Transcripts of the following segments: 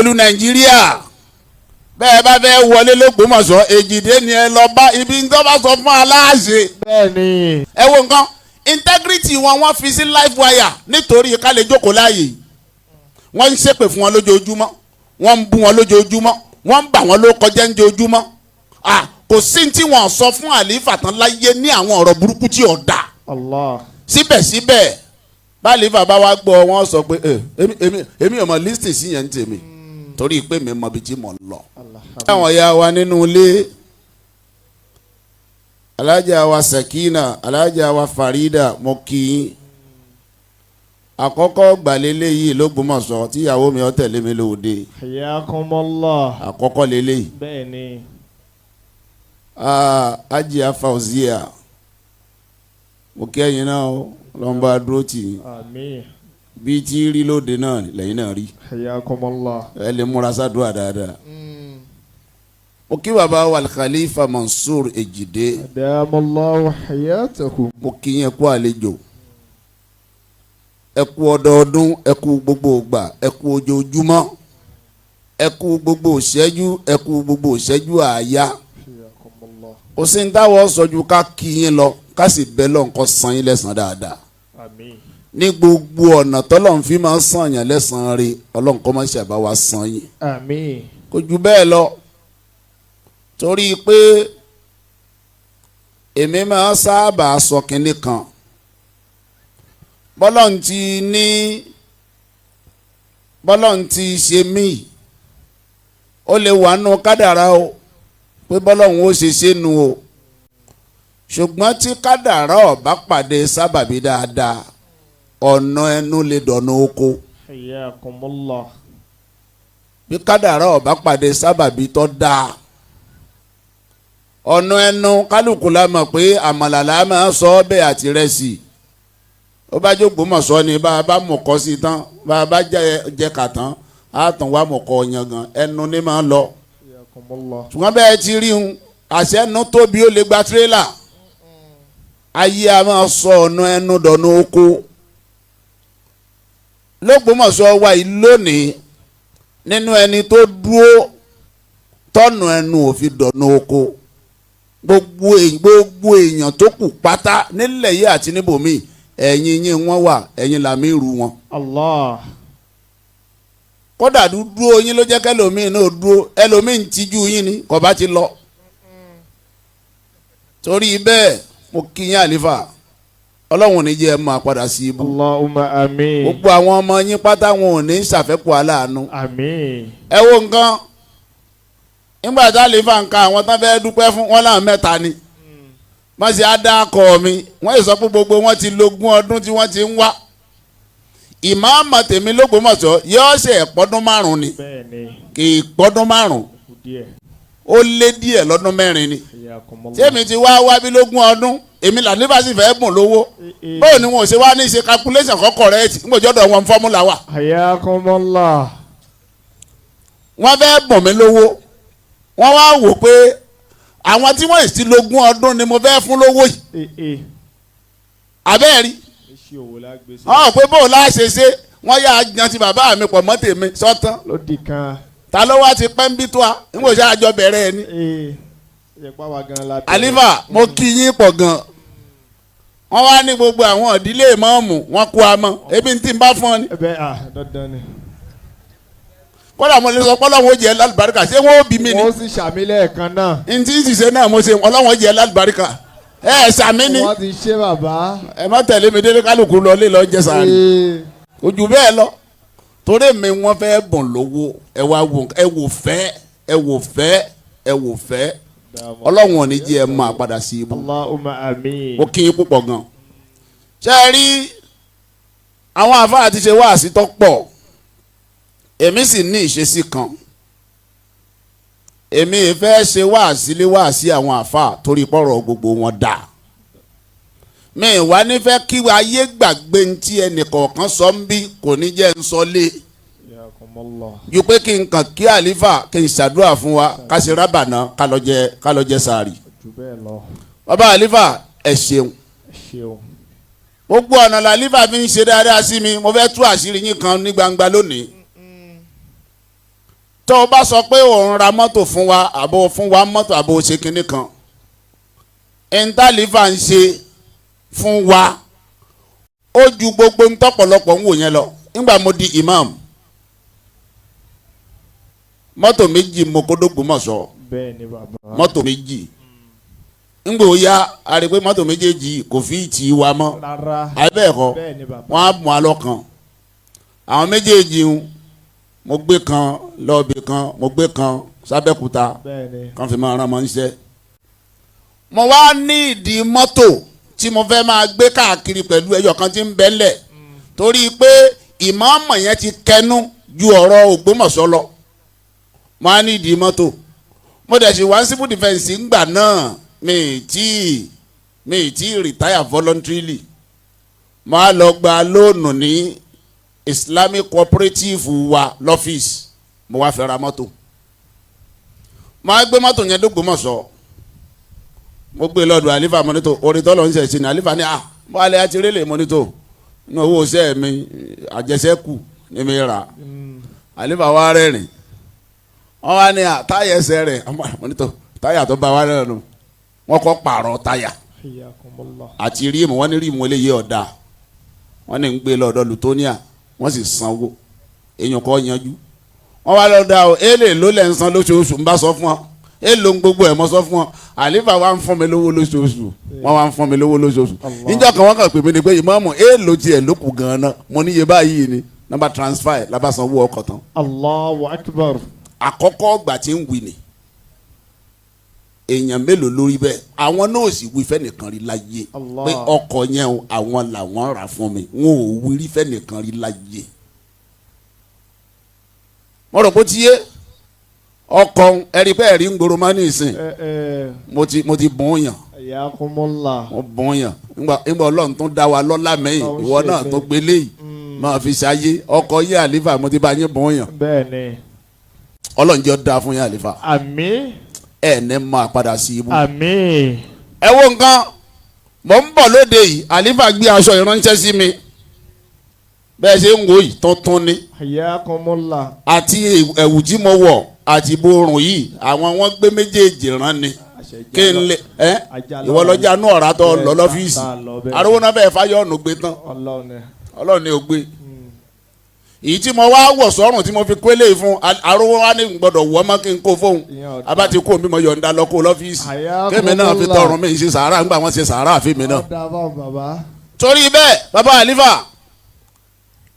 olóṣèlú Nàìjíríà bẹ́ẹ̀ bá fẹ́ wọlé l'Ógbómọ̀ṣọ́ Ejide ni ẹ lọ bá ibi tó bá sọ fún aláàṣẹ. bẹ́ẹ̀ni. ẹ wo nǹkan integrity wọ́n fi sí live wire nítorí ká lè jókòó láàyè wọ́n ń ṣépè fún wọn lójoojúmọ́ wọ́n ń bú wọn lójoojúmọ́ wọ́n ń bà wọ́n ló kọjá lójoojúmọ́ kò sí tí wọ́n sọ fún àlífà tán láyé ní àwọn ọ̀rọ̀ burúkú tí ò dáa. Allah. síbẹ̀síbẹ̀ báàlì bàbá wa gbọ́ wọ́n sọ pé èmi ò mọ lísìtì sí yẹn ń tèmi torí pé mi mọ ibi tí mò ń lọ. àwọn ìyá wa nínú ilé alájà wa Sakina alájà wa Farida mo kí i àkọ́kọ́ gbàlélẹ́ yìí l'Ógbómọ̀ṣọ́ tíyàwó mi ó tẹ̀lé mi lóde. Hayyakumullah. àkọ́kọ́ lélẹ̀. bẹ́ẹ̀ni. Ajia Fauzia mo kí ẹ̀yin náà o lọ́nba dúró tì í. àmín. bí tí rí lóde náà lẹ́yìn náà rí. Hayyakumullah. ẹ lè múra sádùá dáadáa. mo kí bàbá wa Khalifa Mansour Ejide. adamallahu hayatahu. mo kí yẹn kú àlejò. ẹ kú ọdọọdún ẹ kú gbogbo ìgbà ẹ kú ojoojúmọ́ ẹ kú gbogbo ìṣẹ́jú ẹ kú gbogbo ìṣẹ́jú àáyá. kò sí ní táwọn sọjú ká kí yín lọ ká sì bẹ́ lọ́n kó san yín lẹ́san dáadáa. àmín. ní gbogbo ọ̀nà tọ́lọ́run fi máa ń san yàn lẹ́san rí ọlọ́run kó má ṣàbá wa san yín. àmín. kò jù bẹ́ẹ̀ lọ torí pé èmi máa ń sábà sọ kínní kan bọ́lọ́n ti ṣe mí ó lè wà nù kádàrá o pé bọ́lọ́hún ó ṣe nu o ṣùgbọ́n tí kádàrá ó bá pàdé sábàbí dáadáa ọ̀nà ẹnu lè dọ̀nà oko. Hayyakumullah. bí kádàrá ó bá pàdé sábàbí tó dáa ọ̀nà ẹnu kálukú la mọ̀ pé àmàlà máa sọ bẹ́ẹ̀ àti rẹ́sì ó bá Ògbómọ̀ṣọ́ ni bá a bá mọ̀kọ́ sí tán bá a bá jẹ kà tán á tàn wá mọ̀kọ́ yangan ẹnu ní máa ń lọ. ṣùgbọ́n bẹ́ẹ̀ ti rí un àṣẹ ẹnu tóbi ó lè gba tirẹ́là ayé a máa sọ ọ̀nà ẹnu dọ̀nà oko. l'Ógbómọ̀ṣọ́ wa yìí lónìí nínú ẹni tó dúró tọ́nà ẹnu òfin dọ̀nà oko gbogbo èèyàn tó kù pátá nílẹ̀ yìí àti níbòmíì ẹ̀yin yín wọ́n wà ẹ̀yin làmì irú wọn. Allah. kódà dúró yín ló jẹ́ kẹlòmíì náà dúró ẹlòmíì ń tijú yín ni kò bá ti lọ. torí bẹ́ẹ̀ mo kí yín àlífà ọlọ́run ní jẹ́ ẹ máa padà sí ibú. Allahumma àmín. gbogbo àwọn ọmọ yín pátá wọn ò ní ṣàfẹ́kù aláàánú. àmín. ẹ wo nǹkan nígbà tá àlífà ń ka àwọn tán fẹ́ dúpẹ́ fún wọn láwọn mẹ́ta ni wọ́n sì á dá akọ mi wọ́n yìí sọ pé gbogbo wọn ti lógún ọdún tí wọ́n ti ń wá. Ìmáàmù tèmi l'Ógbómọ̀ṣọ́ yóò ṣe ẹ̀pọ́dún márùn-ún ni kì í pọ́dún márùn-ún ó lé díẹ̀ lọ́dún mẹ́rin ni tèmi ti wá bí lógún ọdún èmi làlífà sì fẹ́ bùn lówó bóyá ni wọn ò ṣe wá ní ṣe calculation kọ́kọ́ rẹ̀ tí mo jọ́dọ̀ wọn fọ́múlà wà. Hayyakumullah. wọ́n fẹ́ bùn mí lówó wọ́n wá wò pé àwọn tí wọ́n ti lógún ọdún ni mo fẹ́ fún lówó yìí abẹ́ẹ̀rí ọ̀ pé bó o láṣẹ ṣe wọ́n yà á yan ti bàbá mi pọ̀ mọ́ tèmi sọ́tán lódì kan ta ló wá ti pẹ́ ń bí tó a nígbà tí àjọ bẹ̀rẹ̀ ẹ ní. àlífà mo kí yín pọ̀ gan wọ́n wá ní gbogbo àwọn ìdílé ìmáàmù wọn kú amọ́ ebi tí n bá fún ọ ni. dandan ni. kódà mo lè sọ pé ọlọ́run ó jẹ́ lálùbáríkà ṣé wọ́n ó bí mi ni. wọ́n sì ṣàmìlẹ̀ kan náà. n tí ì ṣe náà mo ṣe ọlọ́run ó jẹ́ lálùbáríkà ẹ ṣàmì ni. wọ́n ti ṣe bàbá. ẹ má tẹ̀lé mi délé kálukú lọ lé lọ jẹ sàárì ojú bẹ́ẹ̀ lọ torí mi wọ́n fẹ́ bùn lówó ẹ wá wò ẹ wò fẹ́ ẹ wò fẹ́ ẹ wò fẹ́ ọlọ́run ò ní jẹ́ ẹ máa padà sí ibú. Allahumma àmín. ó kí yín púpọ̀ gan. ṣé ẹ rí àwọn àfáà ti ṣe wáàsí tó pọ̀ èmi sì ní ìṣesí kan èmi fẹ́ ṣe wáàsí lé wáàsí àwọn àfáà torí pọ̀rọ̀ gbogbo wọn dà mi wá nífẹ̀ẹ́ kí ayé gbàgbé ntí ẹnìkọ̀ọ̀kan sọ ń bí kò ní jẹ́ ń sọ lé ju pé kí n kàn kí àlífà kí n ṣàdúrà fún wa ká ṣe rábànà ká lọ jẹ sàárì. bàbá àlífà ẹ ṣeun gbogbo ọ̀nà làlífà fi ń ṣe dáadáa sí mi mo fẹ́ tú àṣírí yín kan ní gbangba lónìí tó o bá sọ pé òun ra mọ́tò fún wa àbò fún wa mọ́tò àbò ṣe kinní kan ẹ̀ńtàlífà ń ṣe fún wa ó ju gbogbo ń tọ́pọ̀lọpọ̀ ń wò yẹn lọ nígbà mo di imam mọ́tò méjì mo kó d'Ògbómọ̀ṣọ́ bẹ́ẹ̀ ni bàbá. mọ́tò méjì ńgbò ya a rí i pé mọ́tò méjèèjì kò fi tì í wa mọ́ rárá. àbẹ́ẹ̀kọ́ bẹ́ẹ̀ ni bàbá. wọ́n á mú alọ́ kan àwọn méjèèjì ń mo gbé kan lọ́ọ̀bì kan mo gbé kan sábẹ́kúta bẹ́ẹ̀ ni. kan fi máa rán ọmọ níṣẹ́. mo wá ní ìdí mọ́tò tí mo fẹ́ máa gbé káàkiri pẹ̀lú ẹyọ kan tí ń bẹ́lẹ̀ torí pé ìmáàmù yẹn ti kẹnu ju ọ̀rọ̀ Ògbómọ̀ṣọ́ lọ mo á ní ìdí mọ́tò mo dẹ̀ ṣe wá civil defence ńgbà náà mi ì tí retire voluntarily mo á lọ gba lóònù ní Islamic cooperative wa lọ́fíìsì mo wá fẹ́ ra mọ́tò mo á gbé mọ́tò yẹn d'Ògbómọ̀ṣọ́ mo gbé lọ́dọ̀ àlífà mọ́nítò orin tọ́lọ̀ ń ṣẹ̀ṣin ní àlífà ní mo alẹ́ àti rélé mọ́nítò inú owó iṣẹ́ mi àjẹsẹ́kù ni mi rà àlífà wa rẹ́rìn wọ́n wá ní táyà ẹsẹ̀ rẹ̀ mọ́nítò táyà tó bá wa rẹ̀ nù wọ́n kọ́ pààrọ̀ táyà àti ríìmù wọ́n ní ríìmù eléyìí ọ̀dà wọ́n ní ń gbé lọ́dọ̀ lutonia wọ́n sì sanwó èèyàn kọ́ yanjú wọ́n wá lọ́dọ̀ àwọn èlé ló lẹ́ ń san lóṣooṣù ń bá sọ fún ọ èlò ń gbogbo ẹ̀ mọ́ sọ fún ọ àlífà wa ń fún mi lówó lóṣooṣù wọ́n wá ń fún mi lówó lóṣooṣù níjọ́ kan wọ́n kàn pè mí ni pé ìmáàmù èlò tiẹ̀ ló kù gan-an mo níye báyìí ni nọ́mbà transfer lábà sanwó ọkọ̀ tán. Allahu Akbar. àkọ́kọ́ ọgbà tí ń wí ni èèyàn mélòó lórí bẹ́ẹ̀ àwọn náà sì wí fẹ́nìkan rí láyé pé ọkọ̀ yẹn o àwọn làwọn rà fún mi wọn ò wí rí fẹ́nìkan rí láyé. mo rò pé tiye ọkọ̀ ẹ̀rí pé ẹ̀rí ń gbòòrò máa ní ìsìn mo ti bùn yàn mo bùn yàn nígbà Ọlọ́run tó dá wa lọ́lá mẹ́yìn ìwọ náà tó gbélé yìí máa fi ṣayé ọkọ̀ yé àlífà mo ti bá yín bùn yàn Ọlọ́run jẹ́ ó dáa fún yín àlífà. Àmín. ẹ ní máa padà sí ibú. Àmín. ẹ wo nǹkan mò ń bọ̀ lóde yìí àlífà gbé aṣọ ìránṣẹ́ sí mi bẹ́ẹ̀ ṣe ń wò yìí tuntun ni àti ẹ̀wù tí mo wọ̀ àti ìborùn yìí àwọn wọn gbé méjèèjì rán ni kí n lè ìwọ lọ́jà nú ọ̀rá tó lọ lọ́fíìsì arówó náà bẹ́ẹ̀ fáyọ̀nù gbé tán Ọlọ́run ni ò gbé èyí tí mo wá wọ̀ sọ́rùn tí mo fi kélé fún arówó wa ní gbọ́dọ̀ wọ́ mọ́ kí n kó fóun abá ti kó mi mọ yọ̀ǹda lọ kó lọ́fíìsì kémi náà fi tọrùn mi ṣe sàárà ńgbà wọ́n ṣe sàárà fèmí náà. torí bẹ́ẹ̀ bàbá àlífà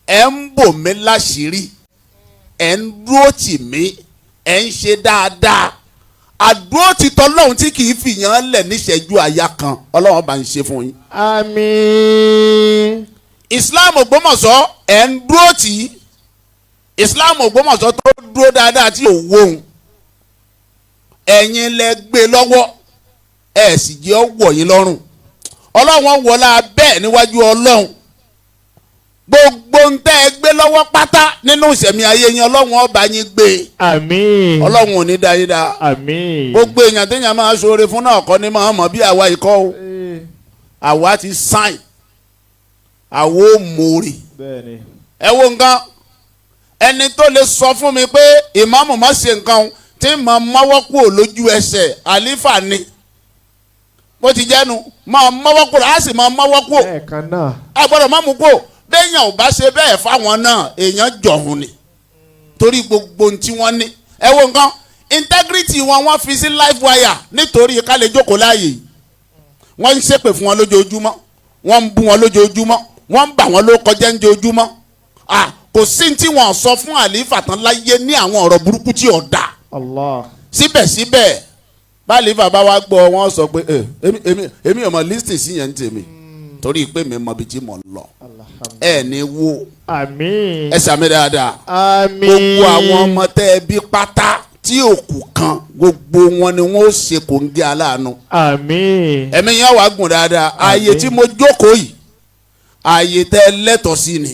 ẹ̀ ń bò mí láṣìírí ẹ̀ ń dúró tì mí ẹ̀ ń ṣe dáadáa àdúró ti tọ́lọ́hún tí kì í fìyàn lẹ̀ níṣẹ́jú àyà kan Ọlọ́run bá ń ṣe fún yín. Àmín. Islam Ògbómọ̀ṣọ́ ẹ̀ ń dúró tì í Islam Ògbómọ̀ṣọ́ tó dúró dáadáa tí ò wóhun ẹ̀yin lẹ gbé lọ́wọ́ ẹ̀ sì jẹ́ ọ̀wọ̀ yín lọ́rùn Ọlọ́run wọlá bẹ́ẹ̀ níwájú Ọlọ́run gbogbo ń tẹ́ ẹ gbé lọ́wọ́ pátá nínú ìṣẹ̀mí ayé yín Ọlọ́run ọba yín gbé. Àmín. Ọlọ́run ò ní dá yín dá. Àmín. gbogbo èèyàn téèyàn máa ṣoore fún náà kọ́ ni máa mọ̀ bí àwa ikọ́ o àwa ti sáìn àwo mòórì. ẹ wo nǹkan ẹni tó lè sọ fún mi pé ìmáàmù má ṣe nǹkan tí mà mọ́wọ́ kúrò lójú ẹsẹ̀ àlífà ni bó ti jẹ́nu máa mọ́wọ́ kúrò á sì máa mọ́wọ́ kúrò ẹ̀ẹ̀kan náà a gbọ́dọ̀ má mú kúrò béèyàn ò bá ṣe bẹ́ẹ̀ fáwọn náà èèyàn jọ̀hún ni torí gbogbo ohun tí wọ́n ní ẹ wo nǹkan integrity wọn wọ́n fi sí live wire nítorí ká lè jókòó láàyè wọ́n ń ṣépè fún wọn lójoojúmọ́ wọ́n ń bú wọn lójoojúmọ́ wọ́n ń bà wọ́n ló kọjá ń joojúmọ́ kò sí tí wọ́n sọ fún àlífà tán láyé ní àwọn ọ̀rọ̀ burúkú tí ò dáa. Allah. síbẹ̀síbẹ̀ bá àlífà bá wá gbọ́ wọ́n sọ pé èmi ò mọ lísìtì sí yẹn ń tèmi torí pé mi mọ ibi tí mo lọ ẹ ní wo àmín ẹ sàmì dáadáa àmín gbogbo àwọn ọmọ tẹ ẹ bí pátá tí òkú kan gbogbo wọn ni wọn ó ṣe kò ń gé aláàánú àmín ẹ̀mí yẹn wàá gùn dáadáa ààyè tí mo jókòó yìí ààyè tẹ lẹ́tọ̀ọ́ sí ni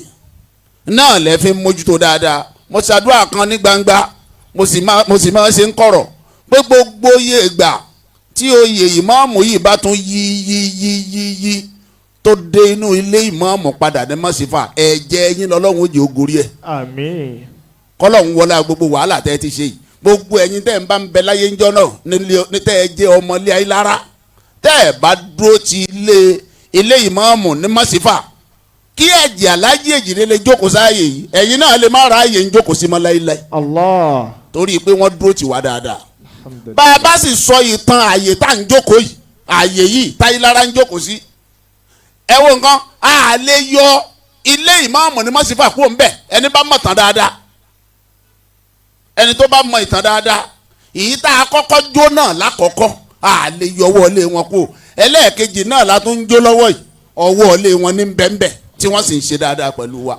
náà lẹ fi mójútó dáadáa mo ṣàdúrà kan ní gbangba mo sì máa ṣe ń kọ̀rọ̀ pé gbogbo iye ìgbà tí oyè ìmáàmù yìí bá tún yí tó dé inú ilé ìmáàmù padà ní mọ́sífà ẹ̀jẹ̀ yín lọ́lọ́run ó jẹ́ ògórí ẹ̀. àmín. kọ́lọ̀ ń wọlé gbogbo wàhálà tẹ́ ti ṣe yìí gbogbo ẹ̀yin tẹ́ ń bá ń bẹ láyé ńjọ́ náà ní tẹ́ ẹ jẹ́ ọmọ ilé ayé lára tẹ́ ẹ bá dúró ti ilé ìmáàmù ní mọ́sífà kí ẹ̀jẹ̀ alájí Èjìdé lè jókòó sáàyè yìí ẹ̀yin náà lè má ra àyè ń jókòó sí mọ́ láíláí. Allah. torí pé wọ́n dúró tì wá dáadáa. bá a bá sì sọ ìtàn àyè tá à ń jókòó yìí àyè yìí táyé lára ń jókòó sí. ẹ wo nǹkan a lè yọ ilé ìmáàmù ní mọ́sífà kúrò ń bẹ̀ ẹni bá mọ̀ tán dáadáa ẹni tó bá mọ ìtàn dáadáa èyí tá a kọ́kọ́ jó náà lákọ̀ọ́kọ́ a lè yọ ọwọ́ ilé wọn kúrò ẹlẹ́ẹ̀kejì náà la tún ń jó lọ́wọ́ yìí ọwọ́ ilé wọn ní bẹ́ńbẹ́ tí wọ́n sì ń ṣe dáadáa pẹ̀lú wa.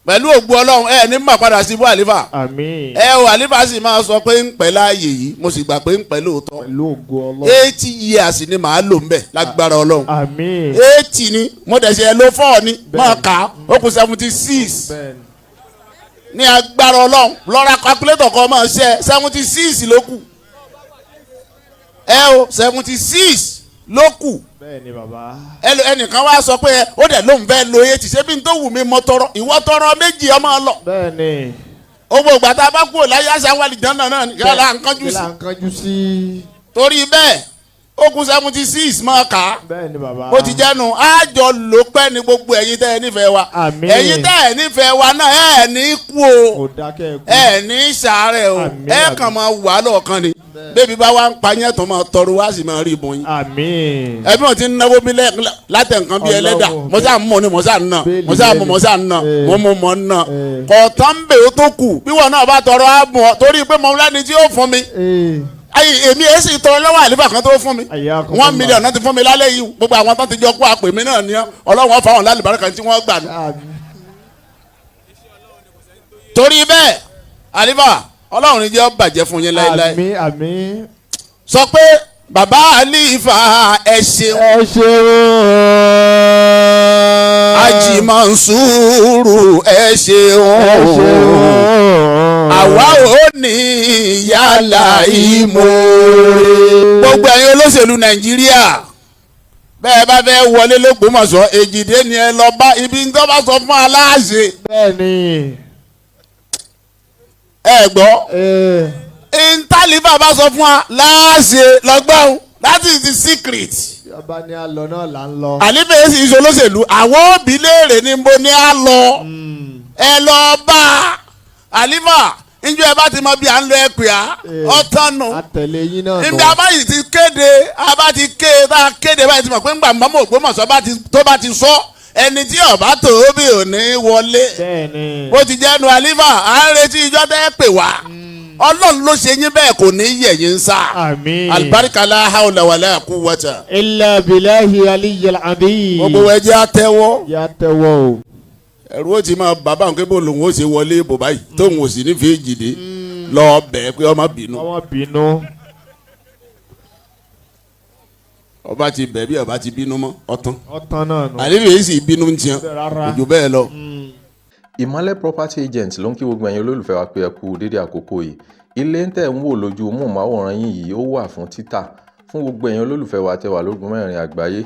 pẹ̀lú ògbó ọlọ́run ní mà padà sí ibú àlífà. Àmín. Àlífà sì máa sọ pé ń pẹ́ láàyè yìí mo sì gbà pé ń pẹ́ lóòótọ́. Pẹ̀lú ògbó ọlọ́run. 80 years ni màá lò ń bẹ̀ lágbára ọlọ́run. Àmín. 80 ni mo dẹ̀ ṣe ẹ ló 4 ni máa kà á ó kù 76. ní agbára ọlọ́run lọ́ra calculator kan máa ṣe 76 ló kù. 76 ló kù. Bẹ́ẹ̀ni bàbá. ẹnìkan wá sọ pé ó dẹ̀ ló ń fẹ́ lo 80 ṣé bí n tó wù mí mọ tọrọ ìwọ tọrọ méjì ọmọ lọ. Bẹ́ẹ̀ni. owó ìgbà tá a bá kúrò láyé àṣà wà lìjọ́ náà ni kí la ń kánjú sí. torí bẹ́ẹ̀ ó kù 76 máa kà á. Bẹ́ẹ̀ni bàbá. bó ti jẹ́nu àjọ ló pẹ́ ní gbogbo ẹ̀yin tẹ́ ẹ nífẹ̀ẹ́ wa. Àmín. ẹ̀yin tẹ́ ẹ nífẹ̀ẹ́ wa náà ẹ ní kú o. Kò dákẹ́ kú. ẹ ní sàárẹ̀ o. Àmín, ẹ kàn máa wà lọ́ọ̀kan ni. bébí bá wa ń pa yẹn tó máa tọrọ wá sì máa rí ibùn yín. Àmín. ẹbí wọn ti ń náwó mi látẹ̀ nǹkan bíi ẹlẹ́dà mọ́sá mọ́ ni mọ́sá ń nà mọ́sá ń nà mọ́ ń nà kọ̀ọ̀tàn ń bè ó tó kù bí wọn náà bá tọrọ á bọ̀ torí pé mọ̀ lẹ́ni tí ó fún mi èmi èyí sì tọrọ lọ́wọ́ àlífà kan tó fún mi 1 million náà ti fún mi lálẹ́ yìí gbogbo àwọn tó ti jọ kó àpè mí náà ní ọlọ́wọ́n fáwọn lálùbáràkà tí wọ́n gbà ní. torí bẹ́ẹ̀ àlífà ọlọ́run ní jẹ́ ó bàjẹ́ fún yín láéláé. Àmín àmín. sọ pé bàbá àlífà ẹ ṣeun. ẹ ṣeun. Haji Mansuru ẹ ṣeun. àwa ò ní yálà Imoore. gbogbo ẹ̀yin olóṣèlú Nàìjíríà bẹ́ẹ̀ bá fẹ́ wọlé l'Ógbómọ̀ṣọ́ Èjìdé ni ẹ lọ bá ibi tó bá sọ fún aláàṣẹ. Bẹ́ẹ̀ni. ẹ gbọ́ ntàlífà bá sọ fún wa láàṣẹ lọ́gbọ́n that is the secret. Ọba ni a lọ náà là ń lọ. àlífà yẹn sì ṣe olóṣèlú àwọn òbí léèrè ni mo ní a lọ ẹ lọ bá àlífà njẹ ẹ bá ti mọ bí à ń lọ ẹ pè á ọtán nù. Àtẹ̀lé yín náà nù. ibi abáyì ti kéde abá ti ké tá a kéde báyìí ti mọ̀ pé ńgbà mọ́mọ́ Ògbómọ̀ṣọ́ tó bá ti sọ ẹni tí ọba tó bí ò ní wọlé. Bẹ́ẹ̀ni. bó ti jẹ́nu àlífà à ń retí ìjọ tẹ́ pè wá ọlọ́run ló ṣe yín bẹ́ẹ̀ kò ní yẹ̀ yín sá. Àmín. alibarika la hawla wala quwwata. Illa billahi aliyyil azim. gbogbo ẹjẹ́ àtẹ́wọ́. Ya tẹ́wọ́ o. ẹ̀rù ó ti máa bàbá òun kébò lòun ó ṣe wọlé bò báyìí tóun ò sì nífẹ̀ẹ́ Èjìdé lọ bẹ̀ pé ọmọ bínú. Ọmọ bínú. ọba ti bẹ̀ bí ọba ti bínú mọ́ ọtán. Ọtán náà nù. àlejò yìí sì bínú ń tiẹ̀ ojú bẹ́ẹ̀ lọ. Ìmọ́lẹ̀ property agent ló ń kí gbogbo ẹ̀yin olólùfẹ́ wa pé ẹ kú dédé àkókò yìí. Ilé ń tẹ̀ ń wò lójú móhùnmáwòrán yín yìí ó wà fún títà fún gbogbo ẹ̀yin olólùfẹ́ wa tẹ́ wà lógun mẹ́rin àgbáyé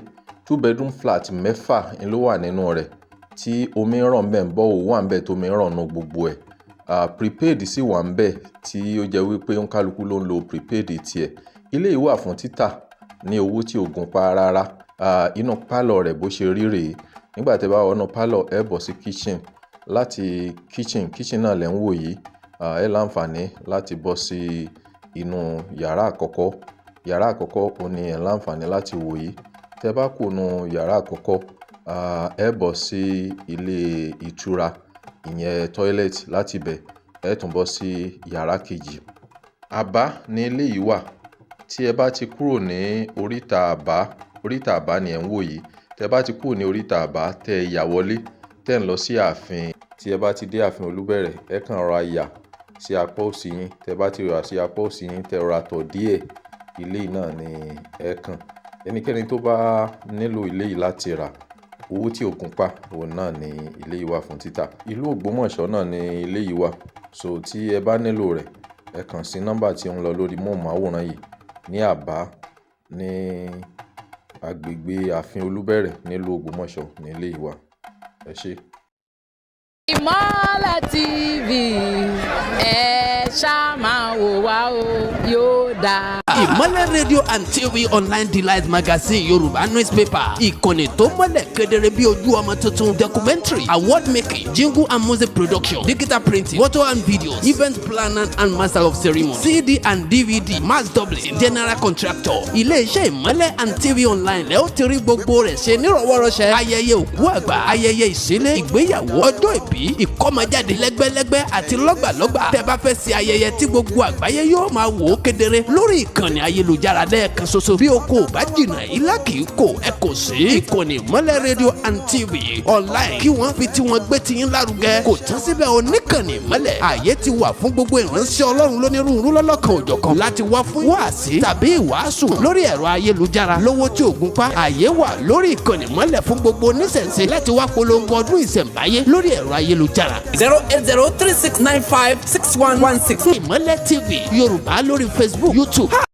2 bedroom flat 6 ló wà nínú rẹ̀ tí omi ń ràn bẹ́ẹ̀ ń bọ́ òwò wà ń bẹ́ẹ̀ tó mi ń ràn nù gbogbo ẹ̀. Prepaid sì wà ń bẹ́ẹ̀ tí ó jẹ́ wípé ń kálukú ló ń lo prepaid tiẹ̀. Ilé yìí wà fún títà ní owó tí ò gún pa rárá. Inú pálọ̀ rẹ̀ bó ṣe rí rèé nígbà tẹ́ bá wọnú pálọ̀ ẹ bọ̀ sí kitchen láti kitchen náà lẹ́ ń wò yìí ẹ láǹfààní láti bọ́ sí inú yàrá àkọ́kọ́ ó ní ẹ láǹfààní láti wò yìí tẹ́ bá kù nù yàrá àkọ́kọ́ ẹ bọ̀ sí ilé ìtura ìyẹn toilet láti bẹ̀ ẹ tún bọ́ sí yàrá kejì. Àbá ní ilé yìí wà tí ẹ bá ti kúrò ní oríta àbá ni ẹ ń wò yìí tẹ́ bá ti kúrò ní oríta àbá tẹ́ ẹ yà wọlé tẹ́ ń lọ sí ààfin tí ẹ bá ti dé ààfin Olúbẹ̀rẹ̀ ẹ kàn rọra yà sí apá òsì yín tẹ́ bá ti rọra sí apá òsì yín tẹ́ rọra tọ̀ díẹ̀ ilé náà ni ẹ kàn ẹnikẹ́ni tó bá nílò ilé yìí láti rà owó tí ò gún pa òun náà ni ilé yìí wà fún títà. Ìlú Ògbómọ̀ṣọ́ náà ni ilé yìí wà so tí ẹ bá nílò rẹ̀ ẹ kàn sí nọ́mbà tí ó ń lọ lórí móhùnmáwòrán yìí ní Àbá ní agbègbè ààfin Olúbẹ̀rẹ̀ nílùú Ògbómọ̀ṣọ́ ní ilé yìí wà ẹ ṣé. Ìmọ́lẹ̀ TV ẹ ṣáà máa wò wá o yóò dáa. Ìmọ́lẹ̀ rédíò and TV online delight magazine Yorùbá newspaper ìkànnì tó mọ́lẹ̀ kedere bí ojú ọmọ tuntun documentary award making jingle and music production digital printing photo and videos event planner and master of ceremony CD and DVD mass doubling general contractor ilé-iṣẹ́ Ìmọ́lẹ̀ and TV online lẹ́ ó ti rí gbogbo rẹ̀ ṣe nírọ̀wọ́rọ̀ṣẹ́ ayẹyẹ òkú àgbà ayẹyẹ ìṣílẹ̀ ìgbéyàwó ọjọ́ ìbí ìkọ́mọjáde lẹ́gbẹ́lẹ́gbẹ́ àti lọ́gbàlọ́gbà tẹ́ bá fẹ́ ṣe ayẹyẹ tí gbogbo àgbáyé yóò máa wò ó kedere lórí ìkànnì ayélujára lẹ́ẹ̀kan ṣoṣo bí o kò bá jìnnà ilá kì í kò ẹ kò sí ìkànnì Ìmọ́lẹ̀ rédíò and TV online kí wọ́n fi tiwọn gbé tiyín lárugẹ kò tán síbẹ̀ oníkànnì Ìmọ́lẹ̀ ààyè ti wà fún gbogbo ìránṣẹ́ Ọlọ́run lónírúurú lọ́lọ́kan òjọ̀kan láti wá fún wáàsí tàbí ìwàásù lórí ẹ̀rọ ayélujára lówó tí ògùn pa ààyè wà lórí ìkànnì Ìmọ́lẹ̀ fún gbogbo oníṣẹ̀ṣe láti wá polongo ọdún ìṣẹ̀ǹbáyé lórí ẹ̀rọ ayélujára 08036956116. Ìmọ́lẹ̀ TV Yorùbá lórí Facebook YouTube.